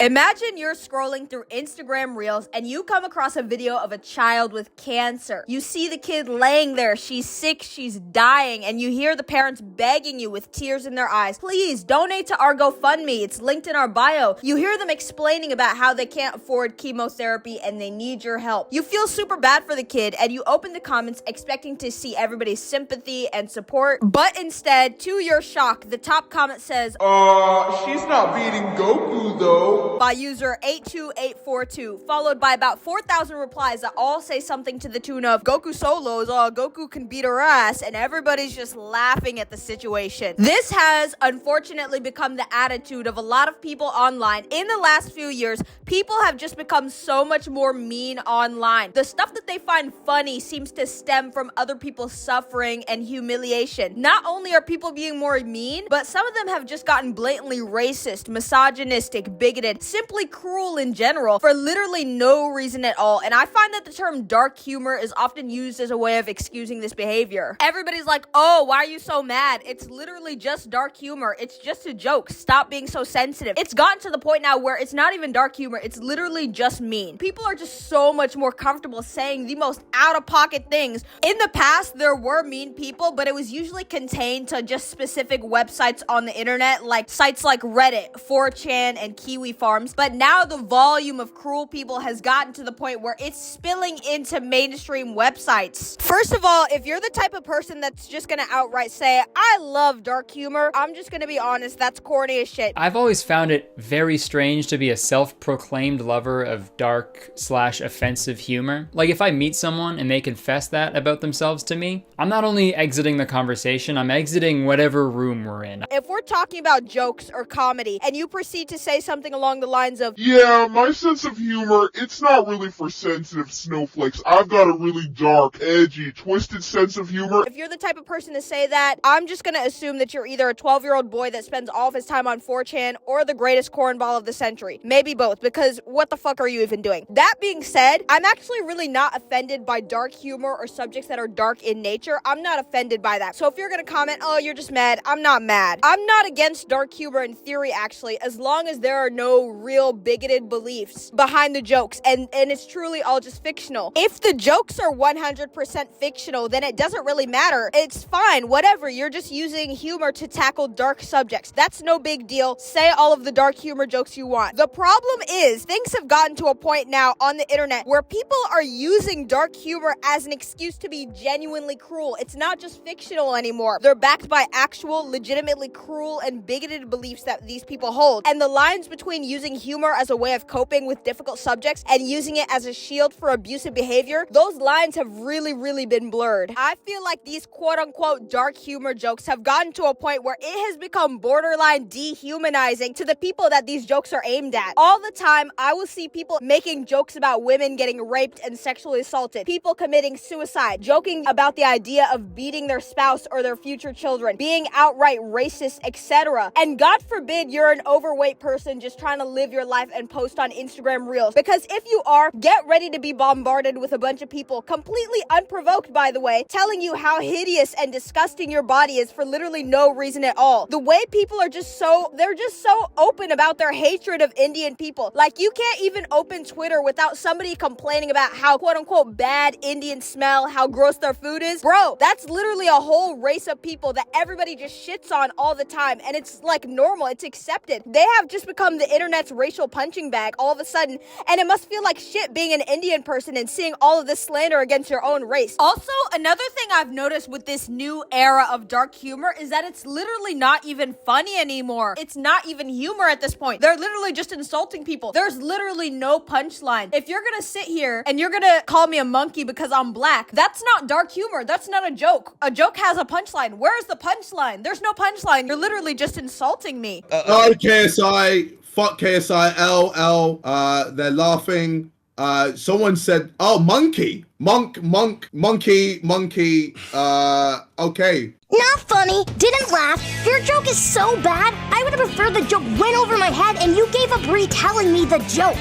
Imagine you're scrolling through Instagram Reels and you come across a video of a child with cancer. You see the kid laying there, she's sick, she's dying, and you hear the parents begging you with tears in their eyes, please donate to our GoFundMe, it's linked in our bio. You hear them explaining about how they can't afford chemotherapy and they need your help. You feel super bad for the kid and you open the comments expecting to see everybody's sympathy and support, but instead, to your shock, the top comment says, she's not beating Goku though. By user 82842, followed by about 4,000 replies that all say something to the tune of Goku solos, Goku can beat her ass, and everybody's just laughing at the situation. This has unfortunately become the attitude of a lot of people online. In the last few years, people have just become so much more mean online. The stuff that they find funny seems to stem from other people's suffering and humiliation. Not only are people being more mean, but some of them have just gotten blatantly racist, misogynistic, bigoted, simply cruel in general for literally no reason at all. And I find that the term dark humor is often used as a way of excusing this behavior. Everybody's like, oh, why are you so mad? It's literally just dark humor. It's just a joke. Stop being so sensitive. It's gotten to the point now where it's not even dark humor. It's literally just mean. People are just so much more comfortable saying the most out-of-pocket things. In the past, there were mean people, but it was usually contained to just specific websites on the internet, like sites like Reddit, 4chan, and Kiwi Farms. But now the volume of cruel people has gotten to the point where it's spilling into mainstream websites. First of all, if you're the type of person that's just gonna outright say, I love dark humor, I'm just gonna be honest, that's corny as shit. I've always found it very strange to be a self-proclaimed lover of dark/offensive humor. Like, if I meet someone and they confess that about themselves to me, I'm not only exiting the conversation, I'm exiting whatever room we're in. If we're talking about jokes or comedy, and you proceed to say something along the lines of, yeah, my sense of humor, it's not really for sensitive snowflakes. I've got a really dark, edgy, twisted sense of humor. If you're the type of person to say that, I'm just gonna assume that you're either a 12-year-old boy that spends all of his time on 4chan or the greatest cornball of the century. Maybe both, because what the fuck are you even doing? That being said, I'm actually really not offended by dark humor or subjects that are dark in nature. I'm not offended by that. So if you're gonna comment, oh, you're just mad, I'm not mad. I'm not against dark humor in theory, actually, as long as there are no real bigoted beliefs behind the jokes and it's truly all just fictional. If the jokes are 100% fictional, then it doesn't really matter. It's fine, whatever. You're just using humor to tackle dark subjects. That's no big deal. Say all of the dark humor jokes you want. The problem is things have gotten to a point now on the internet where people are using dark humor as an excuse to be genuinely cruel. It's not just fictional anymore. They're backed by actual, legitimately cruel and bigoted beliefs that these people hold. And the lines between using humor as a way of coping with difficult subjects and using it as a shield for abusive behavior, those lines have really been blurred. I feel like these quote-unquote dark humor jokes have gotten to a point where it has become borderline dehumanizing to the people that these jokes are aimed at. All the time, I will see people making jokes about women getting raped and sexually assaulted, people committing suicide, joking about the idea of beating their spouse or their future children, being outright racist, etc. And God forbid you're an overweight person just trying to live your life and post on Instagram Reels. Because if you are, get ready to be bombarded with a bunch of people, completely unprovoked by the way, telling you how hideous and disgusting your body is for literally no reason at all. The way people are they're just so open about their hatred of Indian people. Like, you can't even open Twitter without somebody complaining about how quote-unquote bad Indians smell, how gross their food is. Bro, that's literally a whole race of people that everybody just shits on all the time, and it's like normal, it's accepted. They have just become the internet's racial punching bag all of a sudden, and it must feel like shit being an Indian person and seeing all of this slander against your own race. Also, another thing I've noticed with this new era of dark humor is that it's literally not even funny anymore. It's not even humor at this point. They're literally just insulting people. There's literally no punchline. If you're gonna sit here and you're gonna call me a monkey because I'm black, that's not dark humor. That's not a joke. A joke has a punchline. Where's the punchline? There's no punchline. You're literally just insulting me. No, KSI. Fuck KSI. They're laughing. Someone said, oh, monkey. Monkey. Okay. Not funny. Didn't laugh. Your joke is so bad, I would have preferred the joke went over my head and you gave up retelling me the joke.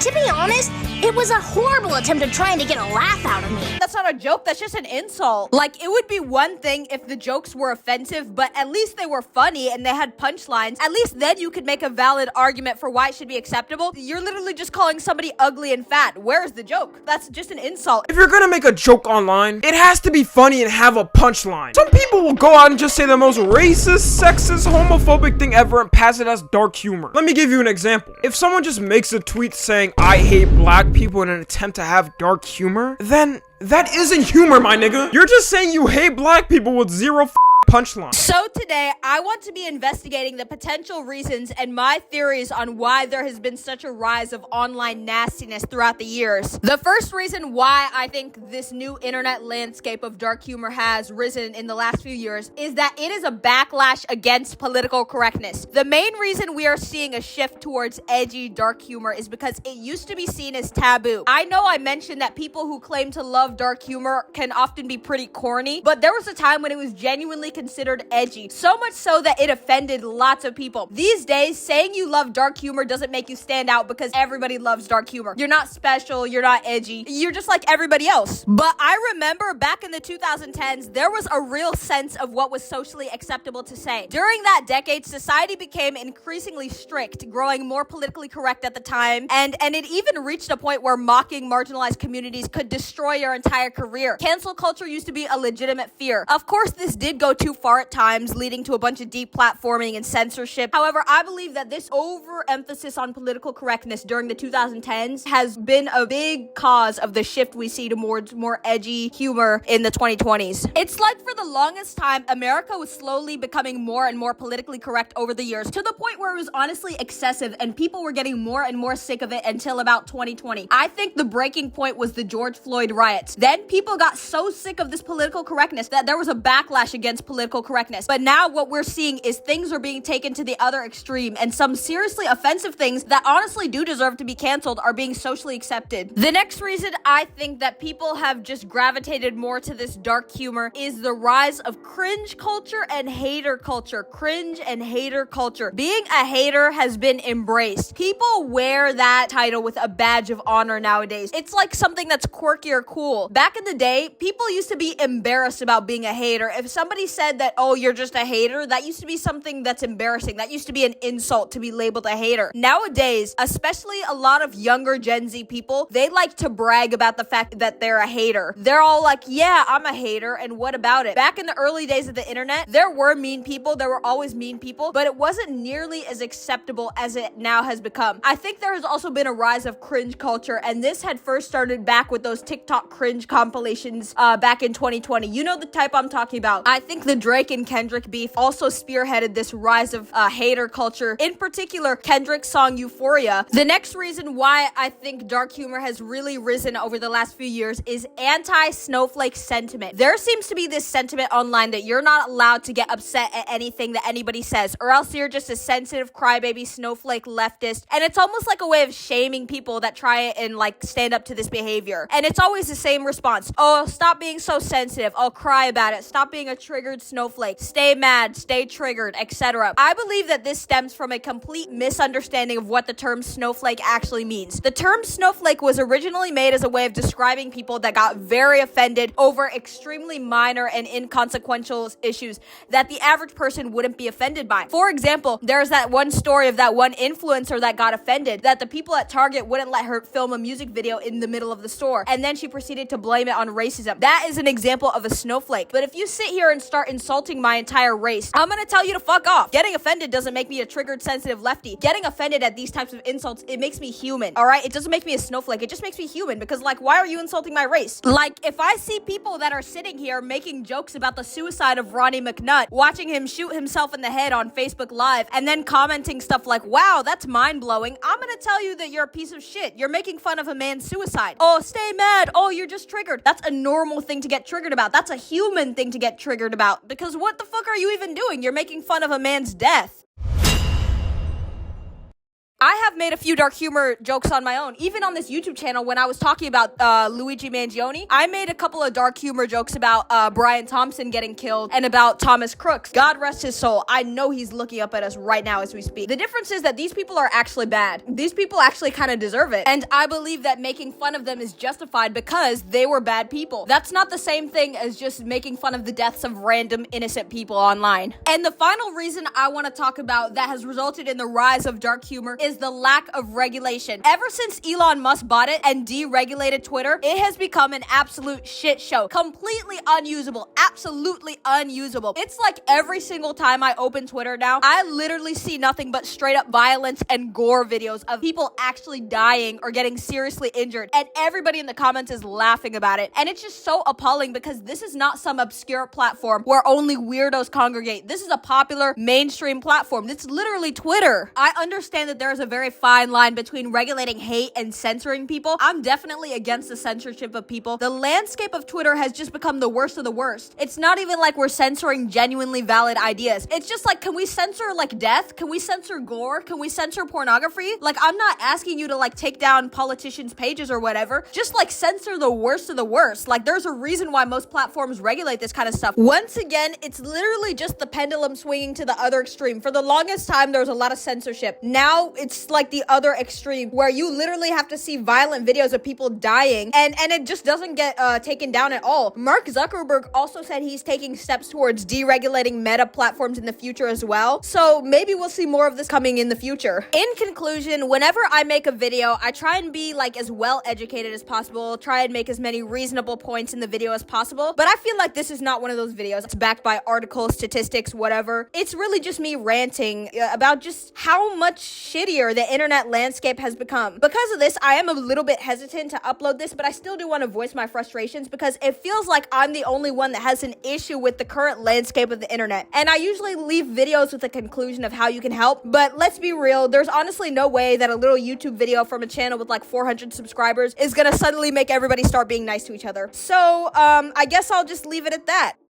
To be honest, it was a horrible attempt at trying to get a laugh out of me. That's not a joke, that's just an insult. Like, it would be one thing if the jokes were offensive, but at least they were funny and they had punchlines. At least then you could make a valid argument for why it should be acceptable. You're literally just calling somebody ugly and fat. Where's the joke? That's just an insult. If you're gonna make a joke online, it has to be funny and have a punchline. Some people will go out and just say the most racist, sexist, homophobic thing ever and pass it as dark humor. Let me give you an example. If someone just makes a tweet saying, "I hate black people" in an attempt to have dark humor, then that isn't humor, my nigga. You're just saying you hate black people with zero punchline. So today, I want to be investigating the potential reasons and my theories on why there has been such a rise of online nastiness throughout the years. The first reason why I think this new internet landscape of dark humor has risen in the last few years is that it is a backlash against political correctness. The main reason we are seeing a shift towards edgy dark humor is because it used to be seen as taboo. I know I mentioned that people who claim to love dark humor can often be pretty corny, but there was a time when it was genuinely considered edgy, so much so that it offended lots of people. These days, saying you love dark humor doesn't make you stand out because everybody loves dark humor. You're not special, you're not edgy, you're just like everybody else. But I remember back in the 2010s, there was a real sense of what was socially acceptable to say. During that decade, society became increasingly strict, growing more politically correct at the time, and it even reached a point where mocking marginalized communities could destroy your entire career. Cancel culture used to be a legitimate fear. Of course, this did go too far at times, leading to a bunch of deplatforming and censorship. However, I believe that this overemphasis on political correctness during the 2010s has been a big cause of the shift we see towards more edgy humor in the 2020s. It's like for the longest time, America was slowly becoming more and more politically correct over the years, to the point where it was honestly excessive and people were getting more and more sick of it until about 2020. I think the breaking point was the George Floyd riots. Then people got so sick of this political correctness that there was a backlash against political correctness. But now what we're seeing is things are being taken to the other extreme, and some seriously offensive things that honestly do deserve to be canceled are being socially accepted. The next reason I think that people have just gravitated more to this dark humor is the rise of cringe culture and hater culture. Cringe and hater culture. Being a hater has been embraced. People wear that title with a badge of honor nowadays. It's like something that's quirky or cool. Back in the day, people used to be embarrassed about being a hater. If somebody said that, "Oh, you're just a hater," that used to be something that's embarrassing. That used to be an insult to be labeled a hater. Nowadays, especially a lot of younger Gen Z people, they like to brag about the fact that they're a hater. They're all like, "Yeah, I'm a hater, and what about it?" Back in the early days of the internet, there were mean people, there were always mean people, but it wasn't nearly as acceptable as it now has become. I think there has also been a rise of cringe culture, and this had first started back with those TikTok cringe compilations back in 2020. You know the type I'm talking about. I think the Drake and Kendrick beef also spearheaded this rise of hater culture. In particular, Kendrick's song Euphoria. The next reason why I think dark humor has really risen over the last few years is anti-snowflake sentiment. There seems to be this sentiment online that you're not allowed to get upset at anything that anybody says, or else you're just a sensitive crybaby snowflake leftist, and it's almost like a way of shaming people that try and like stand up to this behavior. And it's always the same response: "Oh, stop being so sensitive. Oh, cry about it. Stop being a triggered snowflake. Stay mad, stay triggered," etc. I believe that this stems from a complete misunderstanding of what the term snowflake actually means. The term snowflake was originally made as a way of describing people that got very offended over extremely minor and inconsequential issues that the average person wouldn't be offended by. For example, there's that one story of that one influencer that got offended that the people at Target wouldn't let her film a music video in the middle of the store, and then she proceeded to blame it on racism. That is an example of a snowflake. But if you sit here and start insulting my entire race, I'm gonna tell you to fuck off. Getting offended doesn't make me a triggered, sensitive lefty. Getting offended at these types of insults, it makes me human, alright? It doesn't make me a snowflake, it just makes me human, because like, why are you insulting my race? Like, if I see people that are sitting here making jokes about the suicide of Ronnie McNutt, watching him shoot himself in the head on Facebook Live, and then commenting stuff like, "Wow, that's mind-blowing," I'm gonna tell you that you're a piece of shit. You're making fun of a man's suicide. "Oh, stay mad. Oh, you're just triggered." That's a normal thing to get triggered about. That's a human thing to get triggered about. Because what the fuck are you even doing? You're making fun of a man's death. I have made a few dark humor jokes on my own. Even on this YouTube channel, when I was talking about Luigi Mangione, I made a couple of dark humor jokes about Brian Thompson getting killed and about Thomas Crooks. God rest his soul. I know he's looking up at us right now as we speak. The difference is that these people are actually bad. These people actually kind of deserve it. And I believe that making fun of them is justified because they were bad people. That's not the same thing as just making fun of the deaths of random innocent people online. And the final reason I want to talk about that has resulted in the rise of dark humor is the lack of regulation. Ever since Elon Musk bought it and deregulated Twitter, it has become an absolute shit show. Completely unusable. Absolutely unusable. It's like every single time I open Twitter now, I literally see nothing but straight up violence and gore videos of people actually dying or getting seriously injured, and everybody in the comments is laughing about it. And it's just so appalling because this is not some obscure platform where only weirdos congregate. This is a popular mainstream platform. It's literally Twitter. I understand that there is a very fine line between regulating hate and censoring people. I'm definitely against the censorship of people. The landscape of Twitter has just become the worst of the worst. It's not even like we're censoring genuinely valid ideas. It's just like, can we censor like death? Can we censor gore? Can we censor pornography? Like, I'm not asking you to like take down politicians' pages or whatever. Just like censor the worst of the worst. Like, there's a reason why most platforms regulate this kind of stuff. Once again, it's literally just the pendulum swinging to the other extreme. For the longest time, there was a lot of censorship. Now it's like the other extreme where you literally have to see violent videos of people dying and it just doesn't get taken down at all. Mark Zuckerberg also said he's taking steps towards deregulating meta platforms in the future as well. So maybe we'll see more of this coming in the future. In conclusion, whenever I make a video, I try and be like as well educated as possible, try and make as many reasonable points in the video as possible. But I feel like this is not one of those videos. It's backed by articles, statistics, whatever. It's really just me ranting about just how much shittier the internet landscape has become. Because of this, I am a little bit hesitant to upload this, but I still do want to voice my frustrations because it feels like I'm the only one that has an issue with the current landscape of the internet. And I usually leave videos with a conclusion of how you can help, but let's be real, there's honestly no way that a little YouTube video from a channel with like 400 subscribers is gonna suddenly make everybody start being nice to each other. So, I guess I'll just leave it at that.